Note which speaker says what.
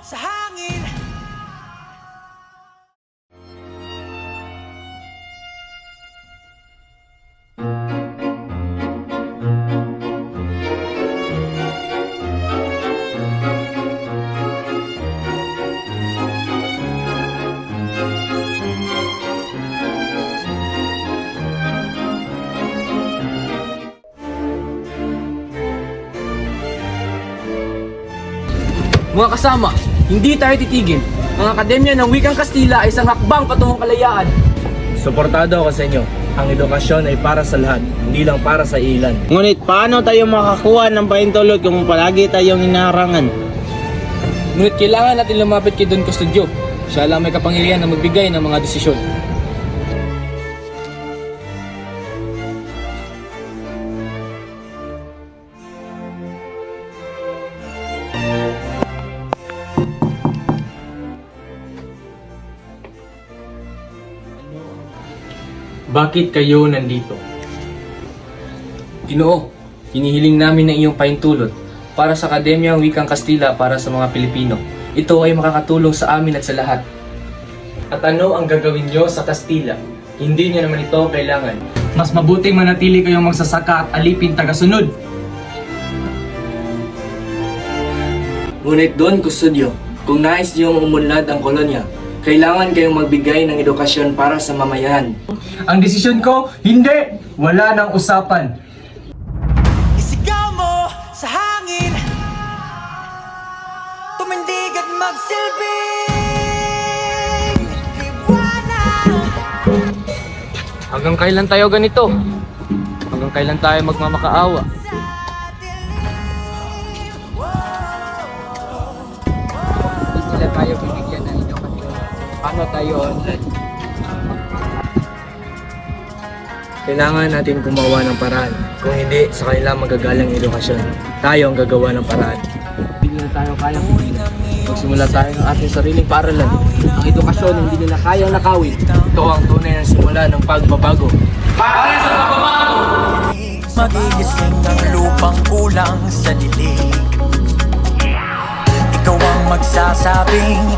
Speaker 1: sa hangin.
Speaker 2: Mga kasama, hindi tayo titigil. Ang Akademya ng Wikang Kastila ay isang hakbang patungong kalayaan.
Speaker 3: Suportado ako sa inyo. Ang edukasyon ay para sa lahat, hindi lang para sa ilan.
Speaker 4: Ngunit paano tayo makakuha ng pahintulot kung palagi tayong inaharangan?
Speaker 2: Ngunit kailangan natin lumapit kay Don Custodio. Siya lang may kapangyarihan na magbigay ng mga desisyon.
Speaker 3: Bakit kayo nandito?
Speaker 2: Ginoo, hinihiling namin ng iyong pahintulot para sa Akademya ng Wikang Kastila para sa mga Pilipino. Ito ay makakatulong sa amin at sa lahat.
Speaker 3: At ano ang gagawin nyo sa Kastila? Hindi nyo naman ito kailangan.
Speaker 2: Mas mabuting manatili kayong magsasaka at alipin tagasunod. Ngunit Don Custodio, kung nais niyong umunlad ang kolonya, kailangan kayong magbigay ng edukasyon para sa mamayan.
Speaker 3: Ang desisyon ko, hindi! Wala nang usapan.
Speaker 1: Isigaw mo sa hangin, tumindig at magsilbing liwanag.
Speaker 2: Hanggang kailan tayo ganito? Hanggang kailan tayo magmamakaawa? Hindi nila tayo bibigyan ng edukasyon. Paano tayo online? Kailangan natin gumawa ng paraan. Kung hindi, sa kanila magagalang edukasyon. Tayo ang gagawa ng paraan. Hindi na tayo kayang pigilan. Magsimula tayo ng ating sariling paaralan. Ang edukasyon hindi nila kayang nakawin. Ito ang tunay na simula ng pagbabago. Para sa pagbabago!
Speaker 1: Magigising ang lupang kulang sa dilig. Ikaw ang magsasabing